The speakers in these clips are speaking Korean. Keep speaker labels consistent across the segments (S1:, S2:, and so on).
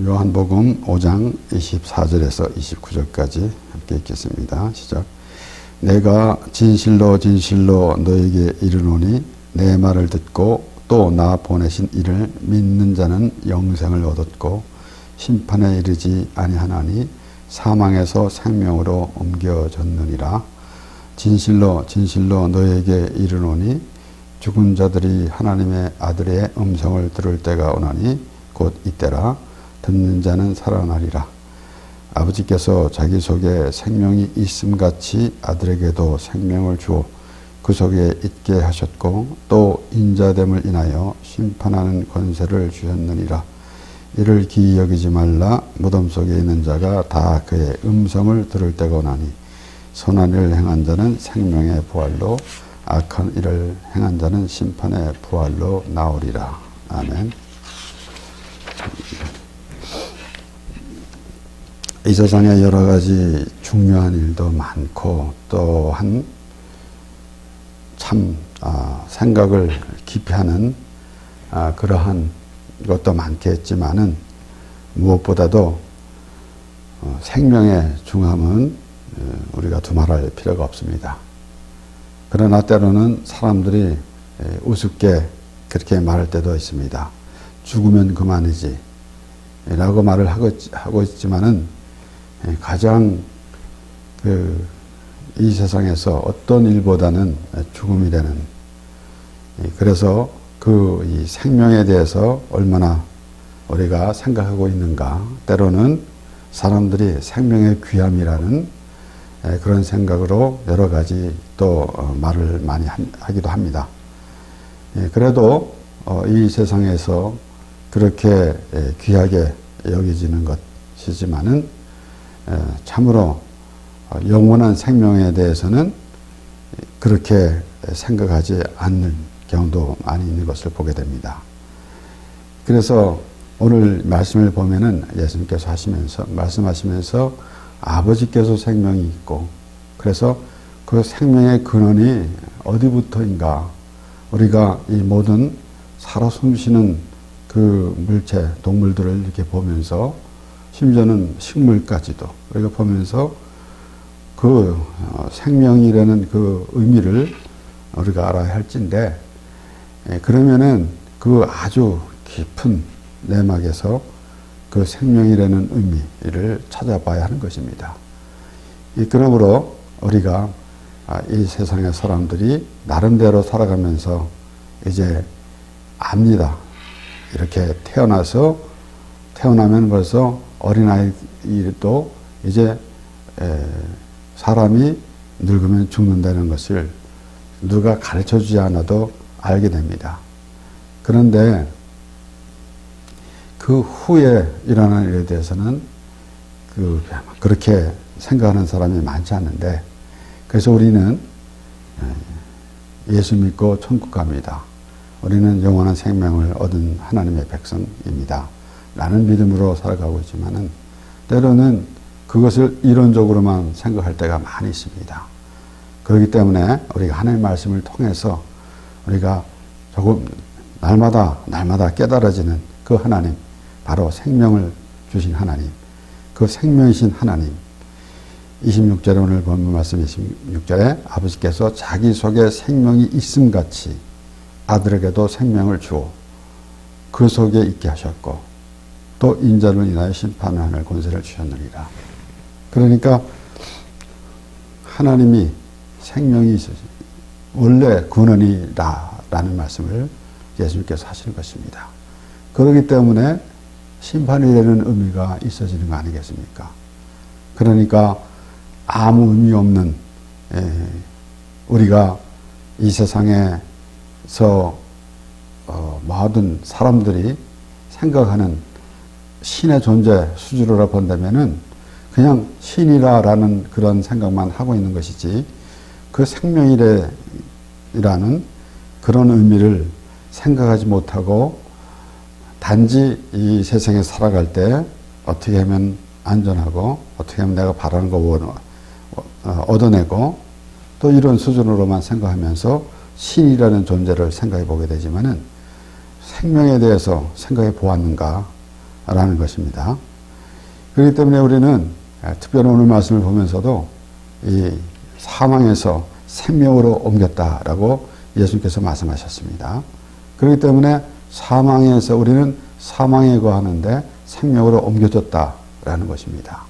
S1: 요한복음 5장 24절에서 29절까지 함께 읽겠습니다. 시작. 내가 진실로 진실로 너에게 이르노니 내 말을 듣고 또 나 보내신 이를 믿는 자는 영생을 얻었고 심판에 이르지 아니하나니 사망에서 생명으로 옮겨졌느니라. 진실로 진실로 너에게 이르노니 죽은 자들이 하나님의 아들의 음성을 들을 때가 오나니 곧 이때라. 듣는 자는 살아나리라. 아버지께서 자기 속에 생명이 있음같이 아들에게도 생명을 주어 그 속에 있게 하셨고 또 인자됨을 인하여 심판하는 권세를 주셨느니라. 이를 기이 여기지 말라. 무덤 속에 있는 자가 다 그의 음성을 들을 때가 오나니 선한 일을 행한 자는 생명의 부활로 악한 일을 행한 자는 심판의 부활로 나오리라. 아멘. 이 세상에 여러 가지 중요한 일도 많고 또한 참 생각을 깊이 하는 그러한 것도 많겠지만은 무엇보다도 생명의 중함은 우리가 두말할 필요가 없습니다. 그러나 때로는 사람들이 우습게 그렇게 말할 때도 있습니다. 죽으면 그만이지 라고 말을 하고 있지만은 가장 이 세상에서 어떤 일보다는 죽음이라는, 그래서 이 생명에 대해서 얼마나 우리가 생각하고 있는가. 때로는 사람들이 생명의 귀함이라는 그런 생각으로 여러 가지 또 말을 많이 하기도 합니다. 그래도 이 세상에서 그렇게 귀하게 여겨지는 것이지만은 참으로 영원한 생명에 대해서는 그렇게 생각하지 않는 경우도 많이 있는 것을 보게 됩니다. 그래서 오늘 말씀을 보면은 예수님께서 말씀하시면서 아버지께서 생명이 있고, 그래서 그 생명의 근원이 어디부터인가, 우리가 이 모든 살아 숨쉬는 그 물체, 동물들을 이렇게 보면서 심지어는 식물까지도 우리가 보면서 그 생명이라는 그 의미를 우리가 알아야 할진데, 그러면은 그 아주 깊은 내막에서 그 생명이라는 의미를 찾아봐야 하는 것입니다. 그러므로 우리가 이 세상의 사람들이 나름대로 살아가면서 이제 압니다. 이렇게 태어나면 벌써 어린아이도 이제 사람이 늙으면 죽는다는 것을 누가 가르쳐 주지 않아도 알게 됩니다. 그런데 그 후에 일어나는 일에 대해서는 그렇게 생각하는 사람이 많지 않은데, 그래서 우리는 예수 믿고 천국 갑니다. 우리는 영원한 생명을 얻은 하나님의 백성입니다. 라는 믿음으로 살아가고 있지만은 때로는 그것을 이론적으로만 생각할 때가 많이 있습니다. 그렇기 때문에 우리가 하나님의 말씀을 통해서 우리가 조금 날마다 깨달아지는 그 하나님, 바로 생명을 주신 하나님, 그 생명이신 하나님. 26절에 오늘 본문 말씀 26절에 아버지께서 자기 속에 생명이 있음같이 아들에게도 생명을 주어 그 속에 있게 하셨고 또 인자를 인하여 심판하는 권세를 주셨느니라. 그러니까 하나님이 생명이 있으시 원래 근원이다라는 말씀을 예수님께서 하시는 것입니다. 그렇기 때문에 심판이라는 의미가 있어지는 거 아니겠습니까? 그러니까 아무 의미 없는 우리가 이 세상에서 모든 사람들이 생각하는 신의 존재 수준으로 본다면은 그냥 신이라는 그런 생각만 하고 있는 것이지, 그 생명이라는 그런 의미를 생각하지 못하고 단지 이 세상에 살아갈 때 어떻게 하면 안전하고 어떻게 하면 내가 바라는 거 얻어내고 또 이런 수준으로만 생각하면서 신이라는 존재를 생각해 보게 되지만은 생명에 대해서 생각해 보았는가? 라는 것입니다. 그렇기 때문에 우리는 특별히 오늘 말씀을 보면서도 이 사망에서 생명으로 옮겼다라고 예수님께서 말씀하셨습니다. 그렇기 때문에 사망에서 우리는 사망에 거하는데 생명으로 옮겨졌다라는 것입니다.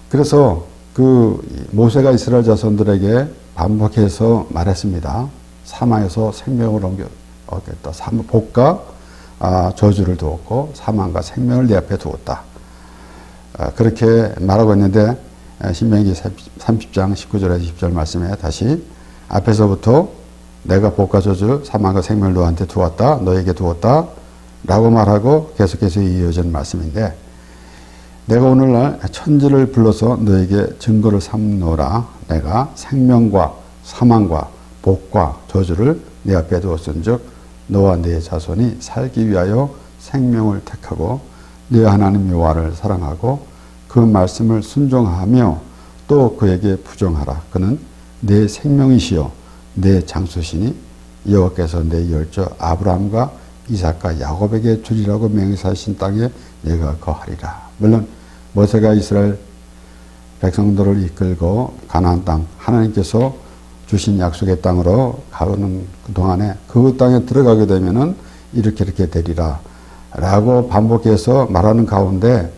S1: 그래서 그 모세가 이스라엘 자손들에게 반복해서 말했습니다. 사망에서 생명으로 옮겼다. 복과 저주를 두었고 사망과 생명을 내 앞에 두었다. 그렇게 말하고 있는데 신명기 30장 19절에서 20절 말씀에 다시 앞에서부터 내가 복과 저주 사망과 생명을 너한테 두었다. 너에게 두었다. 라고 말하고 계속해서 이어진 말씀인데 내가 오늘날 천지를 불러서 너에게 증거를 삼노라. 내가 생명과 사망과 복과 저주를 네 앞에 두었은즉 너와 네 자손이 살기 위하여 생명을 택하고 네 하나님 여호와를 사랑하고 그 말씀을 순종하며 또 그에게 부정하라. 그는 내 생명이시여 내 장수시니 여호와께서 내 열조 아브라함과 이삭과 야곱에게 주리라고 맹세하신 땅에 내가 거하리라. 물론 모세가 이스라엘 백성들을 이끌고 가나안 땅 하나님께서 주신 약속의 땅으로 가는 동안에 그 땅에 들어가게 되면은 이렇게 되리라 라고 반복해서 말하는 가운데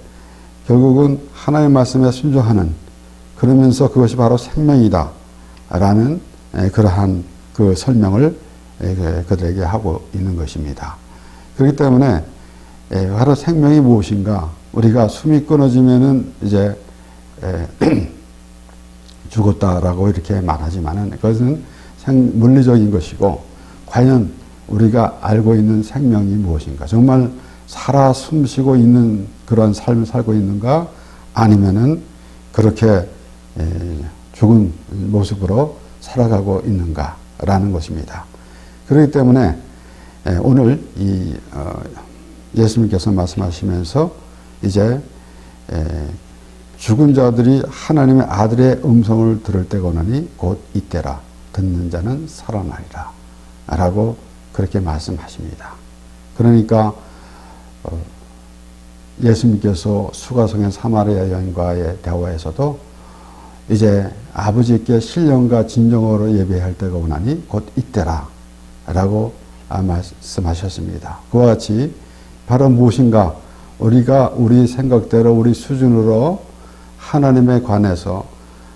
S1: 결국은 하나님의 말씀에 순종하는 그러면서 그것이 바로 생명이다 라는 그러한 그 설명을 그들에게 하고 있는 것입니다. 그렇기 때문에 바로 생명이 무엇인가 우리가 숨이 끊어지면은 이제 죽었다라고 이렇게 말하지만은 그것은 물리적인 것이고 과연 우리가 알고 있는 생명이 무엇인가 정말 살아 숨쉬고 있는 그런 삶을 살고 있는가 아니면은 그렇게 죽은 모습으로 살아가고 있는가라는 것입니다. 그렇기 때문에 오늘 이 예수님께서 말씀하시면서 이제 죽은 자들이 하나님의 아들의 음성을 들을 때가 오나니 곧 이때라. 듣는 자는 살아나리라. 라고 그렇게 말씀하십니다. 그러니까 예수님께서 수가성의 사마리아 여인과의 대화에서도 이제 아버지께 신령과 진정으로 예배할 때가 오나니 곧 이때라. 라고 말씀하셨습니다. 그와 같이 바로 무엇인가 우리가 우리 생각대로 우리 수준으로 하나님에 관해서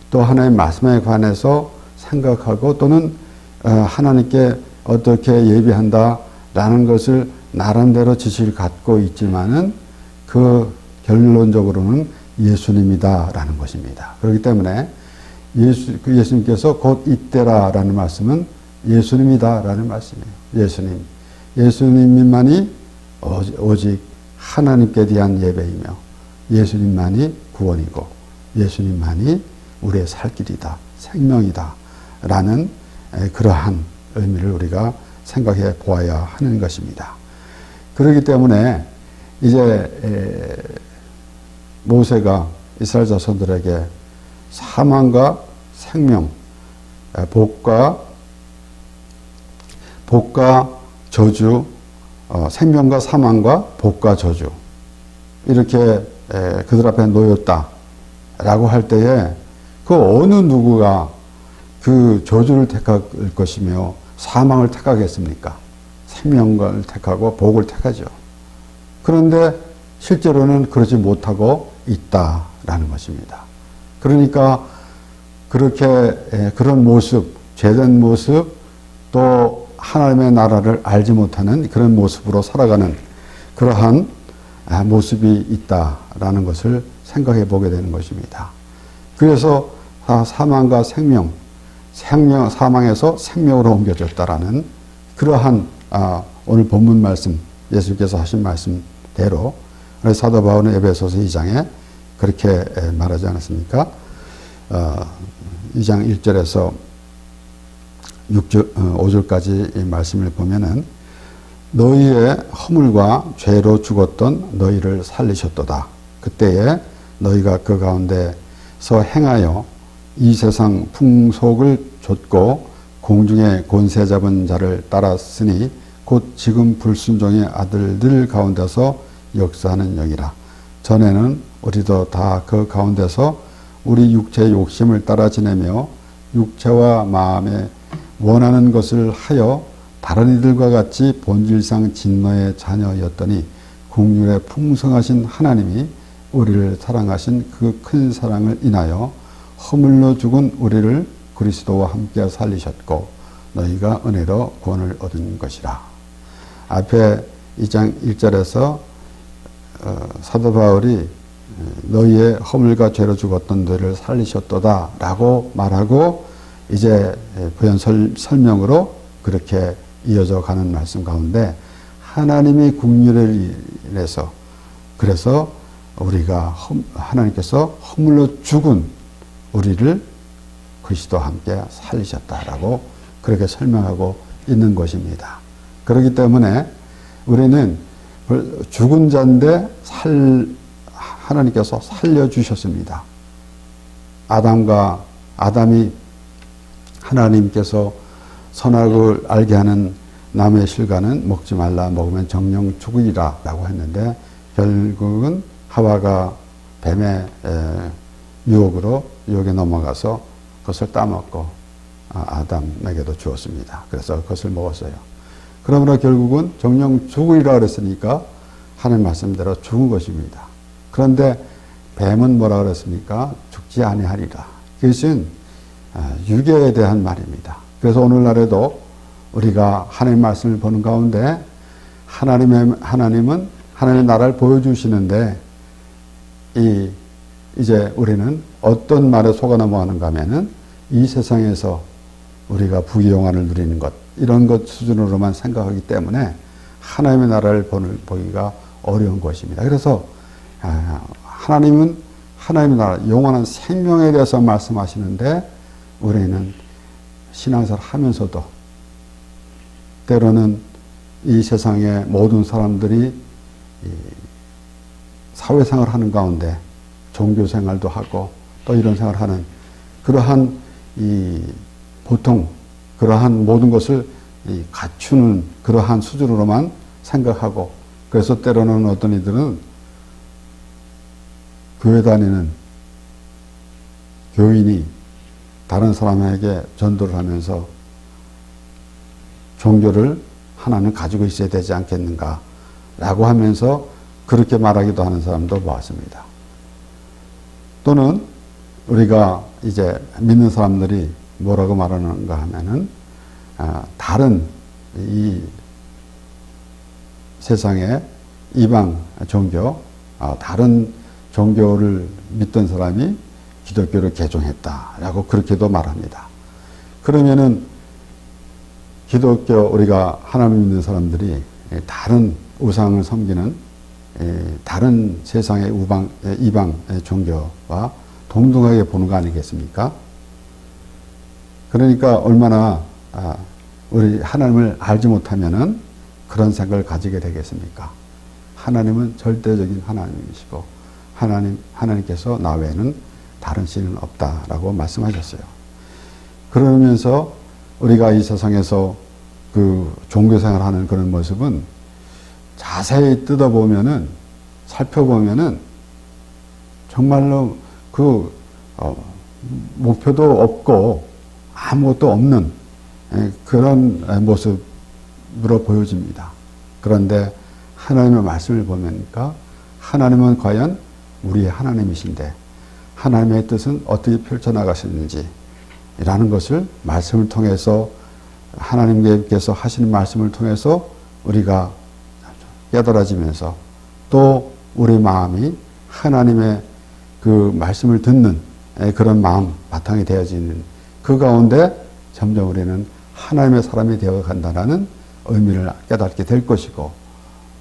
S1: 또 하나님의 말씀에 관해서 생각하고 또는 하나님께 어떻게 예배한다라는 것을 나름대로 지식을 갖고 있지만은 그 결론적으로는 예수님이다라는 것입니다. 그렇기 때문에 예수님께서 곧 이때라라는 말씀은 예수님이다라는 말씀이에요. 예수님만이 오직 하나님께 대한 예배이며 예수님만이 구원이고 예수님만이 우리의 살 길이다, 생명이다 라는 그러한 의미를 우리가 생각해 보아야 하는 것입니다. 그렇기 때문에 이제 모세가 이스라엘 자손들에게 사망과 생명, 복과 저주, 생명과 사망과 복과 저주 이렇게 그들 앞에 놓였다라고 할 때에 그 어느 누구가 그 저주를 택할 것이며 사망을 택하겠습니까? 생명을 택하고 복을 택하죠. 그런데 실제로는 그러지 못하고 있다라는 것입니다. 그러니까 그렇게 그런 모습, 죄된 모습 또 하나님의 나라를 알지 못하는 그런 모습으로 살아가는 그러한 모습이 있다라는 것을 생각해 보게 되는 것입니다. 그래서 사망과 생명, 사망에서 생명으로 옮겨졌다라는 그러한 오늘 본문 말씀, 예수께서 하신 말씀대로 사도 바울은 에베소서 2장에 그렇게 말하지 않았습니까? 2장 1절에서 5절까지 이 말씀을 보면은 너희의 허물과 죄로 죽었던 너희를 살리셨도다. 그때에 너희가 그 가운데서 행하여 이 세상 풍속을 좇고 공중의 권세 잡은 자를 따랐으니 곧 지금 불순종의 아들들 가운데서 역사하는 영이라. 전에는 우리도 다 그 가운데서 우리 육체의 욕심을 따라 지내며 육체와 마음에 원하는 것을 하여 다른 이들과 같이 본질상 진노의 자녀였더니 긍휼에 풍성하신 하나님이 우리를 사랑하신 그 큰 사랑을 인하여 허물로 죽은 우리를 그리스도와 함께 살리셨고 너희가 은혜로 구원을 얻은 것이라. 앞에 2장 1절에서 사도 바울이 너희의 허물과 죄로 죽었던 너희를 살리셨도다 라고 말하고 이제 부연 설명으로 그렇게 이어져 가는 말씀 가운데 하나님의 긍휼을 인해서 그래서 우리가 하나님께서 허물로 죽은 우리를 그리스도와 함께 살리셨다라고 그렇게 설명하고 있는 것입니다. 그렇기 때문에 우리는 죽은 자인데 하나님께서 살려주셨습니다. 아담이 하나님께서 선악을 알게 하는 나무의 실과는 먹지 말라 먹으면 정령 죽으리라 라고 했는데 결국은 하와가 뱀의 유혹에 넘어가서 그것을 따먹고 아담에게도 주었습니다. 그래서 그것을 먹었어요. 그러므로 결국은 정령 죽으리라 그랬으니까 하나님 말씀대로 죽은 것입니다. 그런데 뱀은 뭐라 그랬습니까? 죽지 아니하리라. 그것은 유괴에 대한 말입니다. 그래서 오늘날에도 우리가 하나님 말씀을 보는 가운데 하나님은 하나님의 나라를 보여주시는데 이제 우리는 어떤 말에 속아 넘어가는가 하면은 이 세상에서 우리가 부귀영화를 누리는 것 이런 것 수준으로만 생각하기 때문에 하나님의 나라를 보기가 어려운 것입니다. 그래서 하나님은 하나님의 나라 영원한 생명에 대해서 말씀하시는데 우리는 신앙생활 하면서도 때로는 이 세상의 모든 사람들이 사회생활을 하는 가운데 종교생활도 하고 또 이런 생활을 하는 그러한 보통 그러한 모든 것을 갖추는 그러한 수준으로만 생각하고 그래서 때로는 어떤 이들은 교회 다니는 교인이 다른 사람에게 전도를 하면서 종교를 하나는 가지고 있어야 되지 않겠는가 라고 하면서 그렇게 말하기도 하는 사람도 보았습니다. 또는 우리가 이제 믿는 사람들이 뭐라고 말하는가 하면은 다른 이 세상의 이방 종교, 다른 종교를 믿던 사람이 기독교를 개종했다라고 그렇게도 말합니다. 그러면은 기독교 우리가 하나님 믿는 사람들이 다른 우상을 섬기는 다른 세상의 이방 종교와 동등하게 보는 거 아니겠습니까? 그러니까 얼마나 우리 하나님을 알지 못하면은 그런 생각을 가지게 되겠습니까? 하나님은 절대적인 하나님이시고 하나님께서 나 외에는 다른 신은 없다라고 말씀하셨어요. 그러면서 우리가 이 세상에서 그 종교생활을 하는 그런 모습은 자세히 뜯어보면은 살펴보면은 정말로 그 목표도 없고 아무것도 없는 그런 모습으로 보여집니다. 그런데 하나님의 말씀을 보니까 하나님은 과연 우리의 하나님이신데 하나님의 뜻은 어떻게 펼쳐나가시는지 라는 것을 말씀을 통해서 하나님께서 하시는 말씀을 통해서 우리가 깨달아지면서 또 우리 마음이 하나님의 그 말씀을 듣는 그런 마음 바탕이 되어지는 그 가운데 점점 우리는 하나님의 사람이 되어 간다는 의미를 깨닫게 될 것이고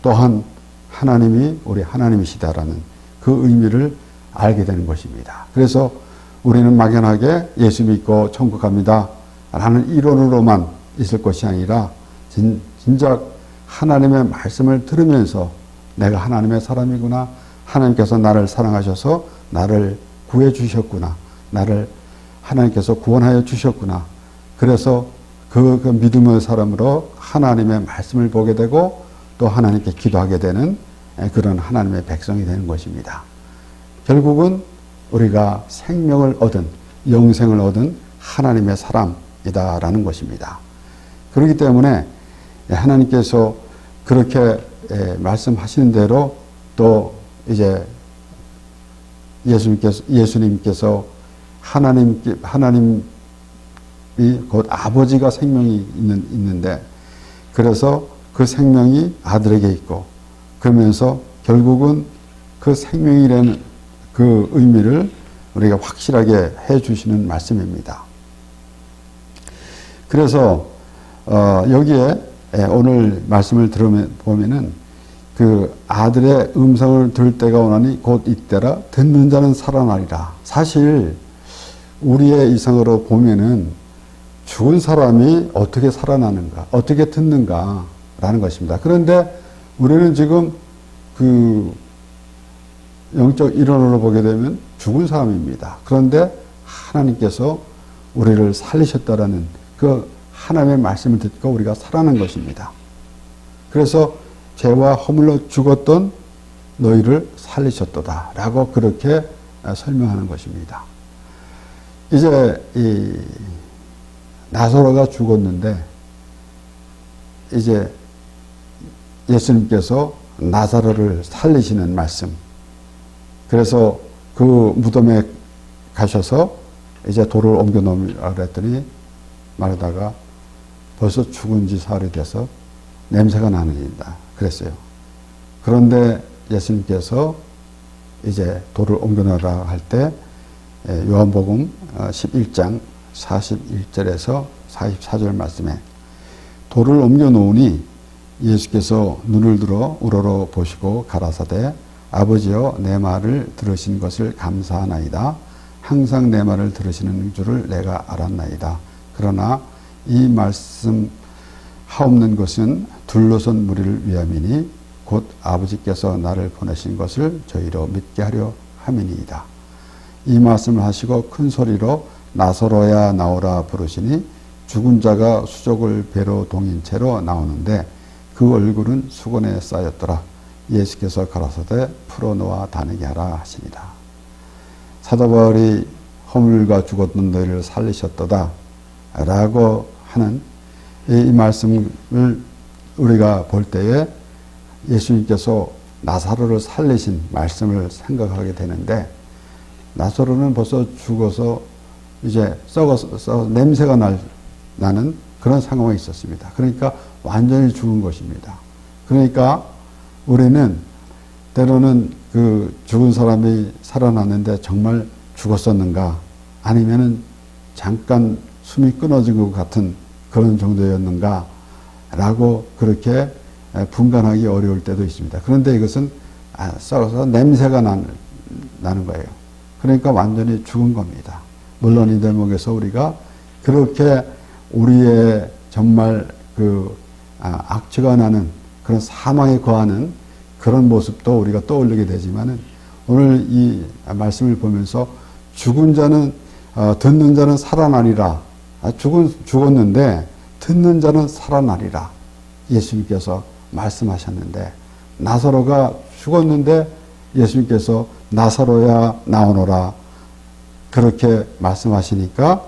S1: 또한 하나님이 우리 하나님이시다라는 그 의미를 알게 되는 것입니다. 그래서 우리는 막연하게 예수 믿고 천국 갑니다 라는 이론으로만 있을 것이 아니라 진작 하나님의 말씀을 들으면서 내가 하나님의 사람이구나, 하나님께서 나를 사랑하셔서 나를 구해 주셨구나, 나를 하나님께서 구원하여 주셨구나, 그래서 그 믿음의 사람으로 하나님의 말씀을 보게 되고 또 하나님께 기도하게 되는 그런 하나님의 백성이 되는 것입니다. 결국은 우리가 생명을 얻은, 영생을 얻은 하나님의 사람이다라는 것입니다. 그렇기 때문에 하나님께서 그렇게 말씀하시는 대로 또 이제 예수님께서 하나님이 곧 아버지가 생명이 있는데, 그래서 그 생명이 아들에게 있고, 그러면서 결국은 그 생명이라는 그 의미를 우리가 확실하게 해 주시는 말씀입니다. 그래서 여기에 오늘 말씀을 들어보면은 그 아들의 음성을 들을 때가 오나니 곧 이때라 듣는 자는 살아나리라. 사실 우리의 이상으로 보면은 죽은 사람이 어떻게 살아나는가, 어떻게 듣는가라는 것입니다. 그런데 우리는 지금 그 영적 일원으로 보게 되면 죽은 사람입니다. 그런데 하나님께서 우리를 살리셨다라는 그 하나님의 말씀을 듣고 우리가 살아난 것입니다. 그래서 죄와 허물로 죽었던 너희를 살리셨도다 라고 그렇게 설명하는 것입니다. 이제 이 나사로가 죽었는데 이제 예수님께서 나사로를 살리시는 말씀. 그래서 그 무덤에 가셔서 이제 돌을 옮겨 놓으라 그랬더니 말하다가 벌써 죽은 지 사흘이 돼서 냄새가 나느니라 그랬어요. 그런데 예수님께서 이제 돌을 옮겨 놓으라 할 때 요한복음 11장 41절에서 44절 말씀에 돌을 옮겨 놓으니 예수께서 눈을 들어 우러러 보시고 가라사대 아버지여 내 말을 들으신 것을 감사하나이다. 항상 내 말을 들으시는 줄을 내가 알았나이다. 그러나 이 말씀 하옵는 것은 둘러선 무리를 위함이니 곧 아버지께서 나를 보내신 것을 저희로 믿게 하려 함이니이다. 이 말씀을 하시고 큰 소리로 나사로야 나오라 부르시니 죽은 자가 수족을 배로 동인 채로 나오는데 그 얼굴은 수건에 쌓였더라. 예수께서 가라사대 풀어놓아 다니게 하라 하시니라. 사도 바울이 허물과 죽었던 너희를 살리셨도다 라고 하는 이 말씀을 우리가 볼 때에 예수님께서 나사로를 살리신 말씀을 생각하게 되는데, 나사로는 벌써 죽어서 이제 썩어서 냄새가 나는 그런 상황에 있었습니다. 그러니까 완전히 죽은 것입니다. 그러니까 우리는 때로는 그 죽은 사람이 살아났는데 정말 죽었었는가, 아니면은 잠깐 숨이 끊어진 것 같은 그런 정도였는가 라고 그렇게 분간하기 어려울 때도 있습니다. 그런데 이것은 썩어서 냄새가 나는 거예요. 그러니까 완전히 죽은 겁니다. 물론 이 대목에서 우리가 그렇게 우리의 정말 그 악취가 나는 그런 사망에 거하는 그런 모습도 우리가 떠올리게 되지만은 오늘 이 말씀을 보면서 죽은 자는 듣는 자는 살아나리라. 죽었는데 듣는 자는 살아나리라. 예수님께서 말씀하셨는데, 나사로가 죽었는데 예수님께서 나사로야 나오너라 그렇게 말씀하시니까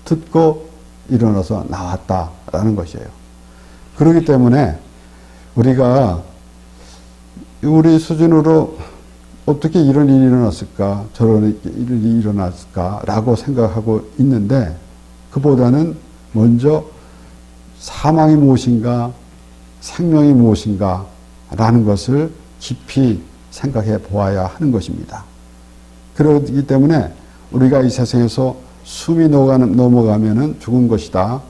S1: 듣고 일어나서 나왔다라는 것이에요. 그렇기 때문에 우리가 우리 수준으로 어떻게 이런 일이 일어났을까, 저런 일이 일어났을까라고 생각하고 있는데, 그보다는 먼저 사망이 무엇인가, 생명이 무엇인가 라는 것을 깊이 생각해 보아야 하는 것입니다. 그렇기 때문에 우리가 이 세상에서 숨이 넘어가면은 죽은 것이다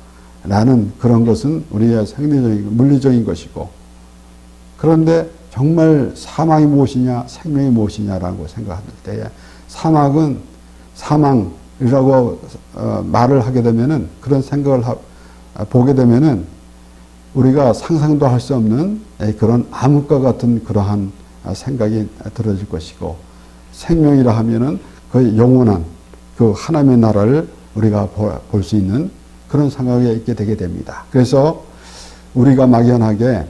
S1: 라는 그런 것은 우리의 생리적인, 물리적인 것이고, 그런데 정말 사망이 무엇이냐, 생명이 무엇이냐라고 생각할 때에 사망은 사망이라고 말을 하게 되면은, 그런 생각을 보게 되면은 우리가 상상도 할 수 없는 그런 암흑과 같은 그러한 생각이 들어질 것이고, 생명이라 하면은 그 영원한 그 하나님의 나라를 우리가 볼 수 있는 그런 생각에 있게 되게 됩니다. 그래서 우리가 막연하게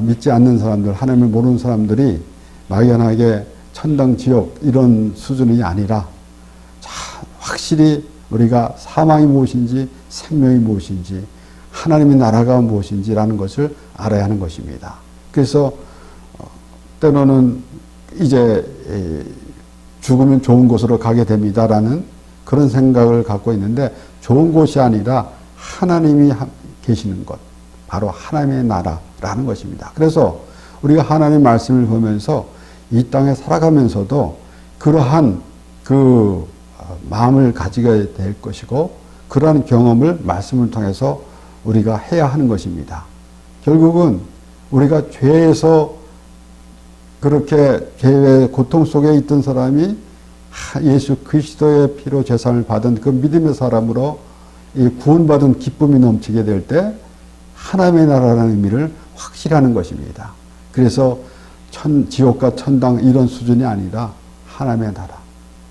S1: 믿지 않는 사람들, 하나님을 모르는 사람들이 막연하게 천당 지옥 이런 수준이 아니라 확실히 우리가 사망이 무엇인지 생명이 무엇인지 하나님의 나라가 무엇인지라는 것을 알아야 하는 것입니다. 그래서 때로는 이제 죽으면 좋은 곳으로 가게 됩니다라는 그런 생각을 갖고 있는데 좋은 곳이 아니라 하나님이 계시는 곳, 바로 하나님의 나라라는 것입니다. 그래서 우리가 하나님의 말씀을 보면서 이 땅에 살아가면서도 그러한 그 마음을 가지게 될 것이고 그러한 경험을 말씀을 통해서 우리가 해야 하는 것입니다. 결국은 우리가 죄에서 그렇게 죄의 고통 속에 있던 사람이 예수 그리스도의 피로 제사를 받은 그 믿음의 사람으로 이 구원받은 기쁨이 넘치게 될 때 하나님의 나라라는 의미를 확실히 하는 것입니다. 그래서 지옥과 천당 이런 수준이 아니라 하나님의 나라,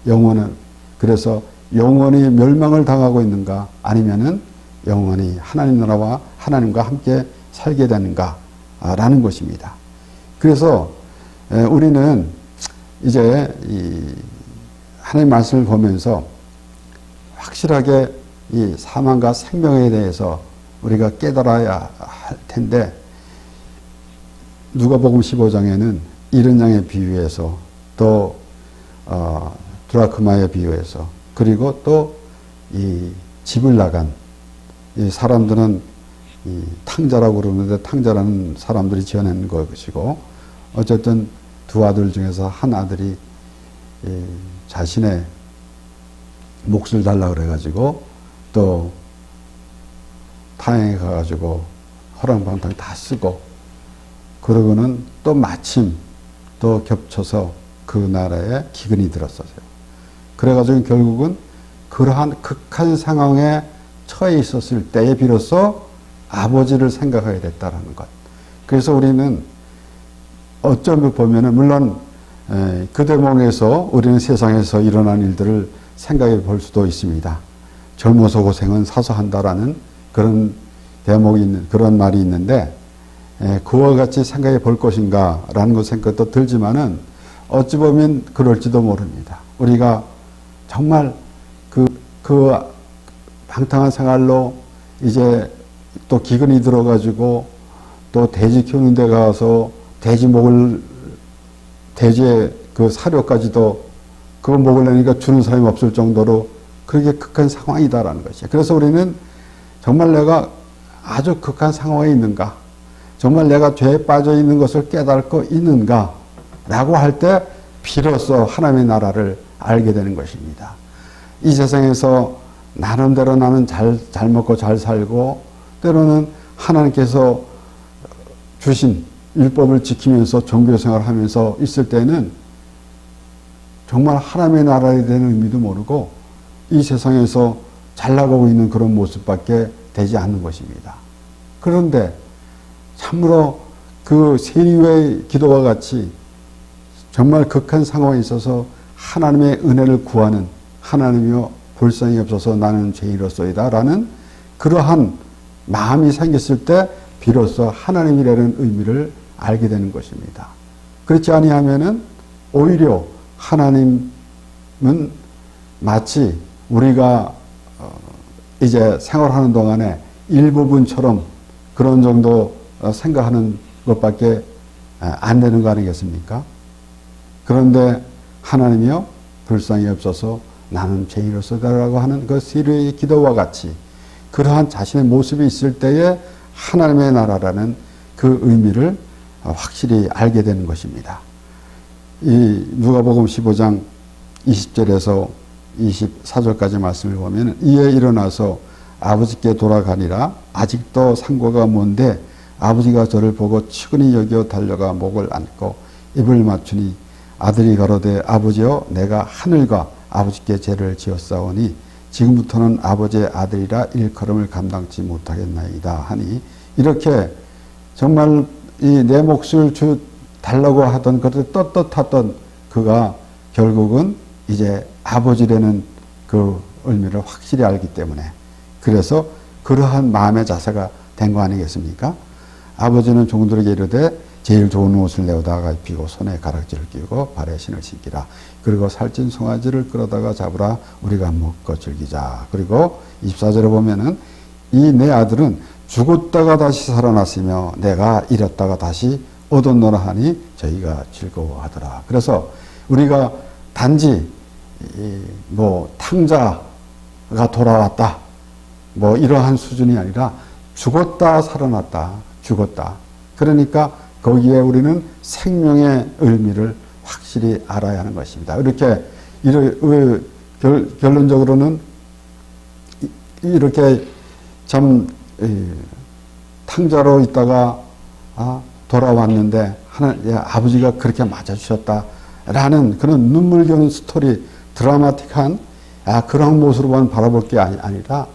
S1: 영원은 그래서 영원히 멸망을 당하고 있는가 아니면은 영원히 하나님 나라와 하나님과 함께 살게 되는가라는 것입니다. 그래서 우리는 이제 이 하나님 말씀을 보면서 확실하게 이 사망과 생명에 대해서 우리가 깨달아야 할 텐데 누가복음 15장에는 이른 양의 비유에서 또 드라크마의 비유에서 그리고 또 이 집을 나간 이 사람들은 이 탕자라고 그러는데 탕자라는 사람들이 지어낸 것이고 어쨌든 두 아들 중에서 한 아들이 자신의 몫을 달라고 그래가지고 또 타행에 가가지고 허랑방탕 다 쓰고 그러고는 또 마침 또 겹쳐서 그 나라에 기근이 들었어요. 그래가지고 결국은 그러한 극한 상황에 처해 있었을 때에 비로소 아버지를 생각하게 됐다라는 것. 그래서 우리는 어쩌면 보면은 물론 그 대목에서 우리는 세상에서 일어난 일들을 생각해 볼 수도 있습니다. 젊어서 고생은 사서 한다라는 그런 대목이 있는 그런 말이 있는데 그와 같이 생각해 볼 것인가라는 것 생각도 들지만은 어찌 보면 그럴지도 모릅니다. 우리가 정말 그 방탕한 생활로 이제 또 기근이 들어가지고 또 돼지 키우는 데 가서 돼지의 그 사료까지도 그거 먹으려니까 주는 사람이 없을 정도로 그렇게 극한 상황이다라는 것이에요. 그래서 우리는 정말 내가 아주 극한 상황에 있는가? 정말 내가 죄에 빠져 있는 것을 깨닫고 있는가? 라고 할 때 비로소 하나님의 나라를 알게 되는 것입니다. 이 세상에서 나름대로 나는 잘 먹고 잘 살고 때로는 하나님께서 주신 율법을 지키면서 종교생활을 하면서 있을 때는 정말 하나님의 나라에 대한 의미도 모르고 이 세상에서 잘 나가고 있는 그런 모습밖에 되지 않는 것입니다. 그런데 참으로 그 세리의 기도와 같이 정말 극한 상황에 있어서 하나님의 은혜를 구하는 하나님이여 불쌍히 없어서 나는 죄인으로소이다 라는 그러한 마음이 생겼을 때 비로소 하나님이라는 의미를 알게 되는 것입니다. 그렇지 아니하면은 오히려 하나님은 마치 우리가 이제 생활하는 동안에 일부분처럼 그런 정도 생각하는 것밖에 안 되는 거 아니겠습니까? 그런데 하나님이여 불쌍히 없어서 나는 죄인으로서다라고 하는 그 세리의 기도와 같이 그러한 자신의 모습이 있을 때에 하나님의 나라라는 그 의미를 확실히 알게 되는 것입니다. 이 누가복음 15장 20절에서 24절까지 말씀을 보면 이에 일어나서 아버지께 돌아가니라 아직도 상고가 먼데 아버지가 저를 보고 측은히 여겨 달려가 목을 안고 입을 맞추니 아들이 가로되 아버지여 내가 하늘과 아버지께 죄를 지었사오니 지금부터는 아버지의 아들이라 일컬음을 감당치 못하겠나이다 하니 이렇게 정말 이 내 몫을 달라고 하던 그때 떳떳하던 그가 결국은 이제 아버지라는 그 의미를 확실히 알기 때문에 그래서 그러한 마음의 자세가 된 거 아니겠습니까? 아버지는 종들에게 이르되 제일 좋은 옷을 내어다가 입히고 손에 가락지를 끼우고 발에 신을 신기라. 그리고 살찐 송아지를 끌어다가 잡으라. 우리가 먹고 즐기자. 그리고 24절에 보면은 이 내 아들은 죽었다가 다시 살아났으며 내가 잃었다가 다시 얻었노라 하니 저희가 즐거워하더라. 그래서 우리가 단지 뭐 탕자가 돌아왔다 뭐 이러한 수준이 아니라 죽었다 살아났다 죽었다. 그러니까 거기에 우리는 생명의 의미를 확실히 알아야 하는 것입니다. 이렇게 결론적으로는 이렇게 참 탕자로 있다가 돌아왔는데 아버지가 그렇게 맞아주셨다라는 그런 눈물겨운 스토리, 드라마틱한 그런 모습으로만 바라볼 게 아니라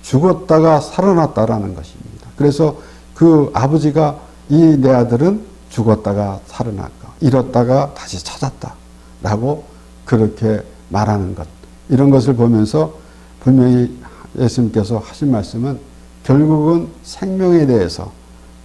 S1: 죽었다가 살아났다라는 것입니다. 그래서 그 아버지가 이 내 아들은 죽었다가 살아났고 잃었다가 다시 찾았다라고 그렇게 말하는 것, 이런 것을 보면서 분명히 예수님께서 하신 말씀은 결국은 생명에 대해서,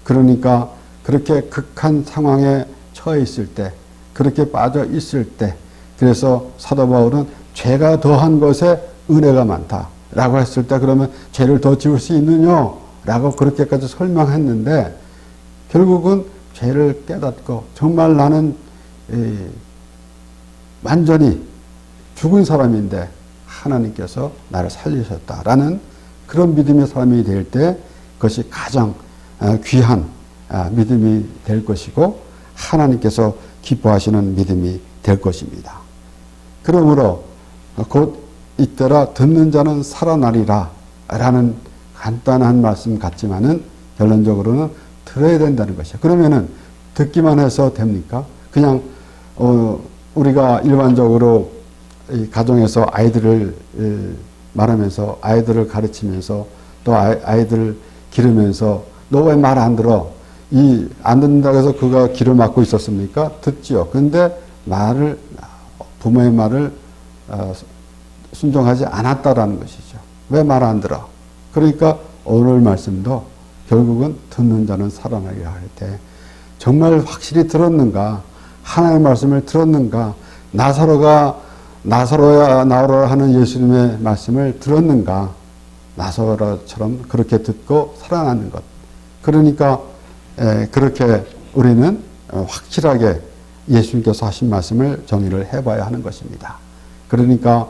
S1: 그러니까 그렇게 극한 상황에 처해 있을 때, 그렇게 빠져 있을 때, 그래서 사도 바울은 죄가 더한 것에 은혜가 많다라고 했을 때 그러면 죄를 더 지을 수 있느냐라고 그렇게까지 설명했는데, 결국은 죄를 깨닫고 정말 나는 완전히 죽은 사람인데 하나님께서 나를 살리셨다라는 그런 믿음의 사람이 될 때 그것이 가장 귀한 믿음이 될 것이고 하나님께서 기뻐하시는 믿음이 될 것입니다. 그러므로 곧 이때라 듣는 자는 살아나리라 라는 간단한 말씀 같지만은 결론적으로는 들어야 된다는 것이에요. 그러면은 듣기만 해서 됩니까? 그냥 우리가 일반적으로 이 가정에서 아이들을 말하면서 아이들을 가르치면서 또 아이들을 기르면서 너 왜 말 안 들어? 안 듣는다고 해서 그가 귀를 막고 있었습니까? 듣지요. 그런데 부모의 말을 순종하지 않았다라는 것이죠. 왜 말 안 들어? 그러니까 오늘 말씀도 결국은 듣는 자는 살아나리라 할 때 정말 확실히 들었는가? 하나님의 말씀을 들었는가? 나사로야 나오라 하는 예수님의 말씀을 들었는가? 나사로처럼 그렇게 듣고 살아나는 것. 그러니까 그렇게 우리는 확실하게 예수님께서 하신 말씀을 정의를 해봐야 하는 것입니다. 그러니까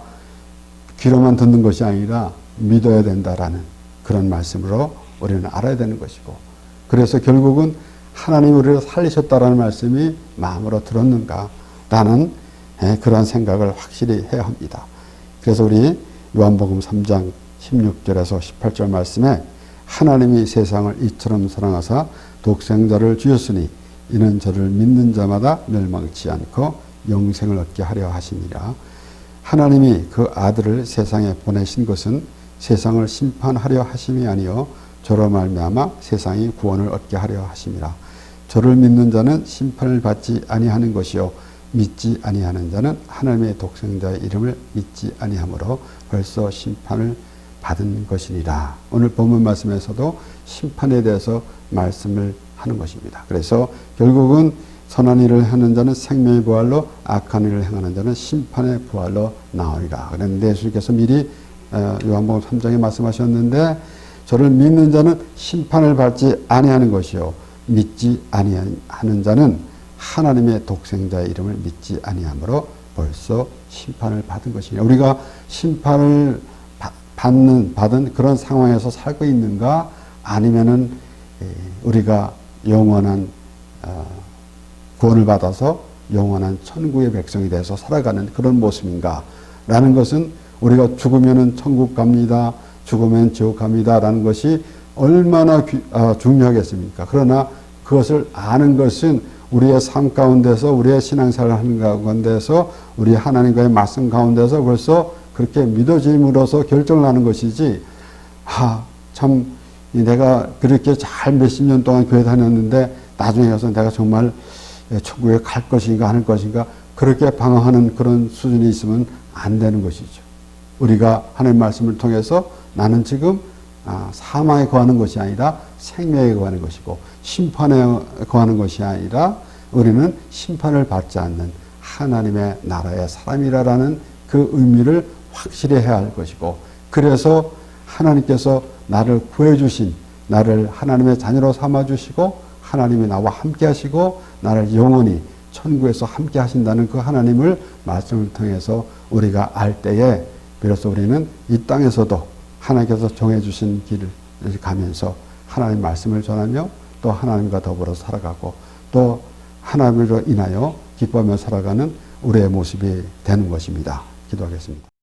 S1: 귀로만 듣는 것이 아니라 믿어야 된다라는 그런 말씀으로 우리는 알아야 되는 것이고, 그래서 결국은 하나님이 우리를 살리셨다라는 말씀이 마음으로 들었는가 라는 그런 생각을 확실히 해야 합니다. 그래서 우리 요한복음 3장 16절에서 18절 말씀에 하나님이 세상을 이처럼 사랑하사 독생자를 주셨으니 이는 저를 믿는 자마다 멸망치 않고 영생을 얻게 하려 하심이라. 하나님이 그 아들을 세상에 보내신 것은 세상을 심판하려 하심이 아니요 저로 말미암아 세상이 구원을 얻게 하려 하심이라. 저를 믿는 자는 심판을 받지 아니하는 것이요 믿지 아니하는 자는 하나님의 독생자의 이름을 믿지 아니하므로 벌써 심판을 받은 것이니라. 오늘 본문 말씀에서도 심판에 대해서 말씀을 하는 것입니다. 그래서 결국은 선한 일을 하는 자는 생명의 부활로, 악한 일을 행하는 자는 심판의 부활로 나오리라. 그런데 예수님께서 미리 요한복음 3장에 말씀하셨는데 저를 믿는 자는 심판을 받지 아니하는 것이요 믿지 아니하는 자는 하나님의 독생자의 이름을 믿지 아니하므로 벌써 심판을 받은 것이냐. 우리가 심판을 받은 그런 상황에서 살고 있는가, 아니면은 우리가 영원한 구원을 받아서 영원한 천국의 백성이 돼서 살아가는 그런 모습인가 라는 것은, 우리가 죽으면은 천국 갑니다, 죽으면 지옥 갑니다 라는 것이 얼마나 중요하겠습니까? 그러나 그것을 아는 것은 우리의 삶 가운데서, 우리의 신앙생활을 하는 가운데서, 우리 하나님과의 말씀 가운데서 벌써 그렇게 믿어짐으로써 결정을 하는 것이지, 참 내가 그렇게 잘 몇십 년 동안 교회 다녔는데 나중에 가서 내가 정말 천국에 갈 것인가 하는 것인가, 그렇게 방황하는 그런 수준이 있으면 안 되는 것이죠. 우리가 하나님의 말씀을 통해서 나는 지금 사망에 거하는 것이 아니라 생명에 거하는 것이고, 심판에 거하는 것이 아니라 우리는 심판을 받지 않는 하나님의 나라의 사람이라는 그 의미를 확실히 해야 할 것이고, 그래서 하나님께서 나를 구해주신, 나를 하나님의 자녀로 삼아주시고 하나님이 나와 함께 하시고 나를 영원히 천국에서 함께 하신다는 그 하나님을 말씀을 통해서 우리가 알 때에 비로소 우리는 이 땅에서도 하나님께서 정해주신 길을 가면서 하나님 말씀을 전하며 또 하나님과 더불어 살아가고 또 하나님으로 인하여 기뻐하며 살아가는 우리의 모습이 되는 것입니다. 기도하겠습니다.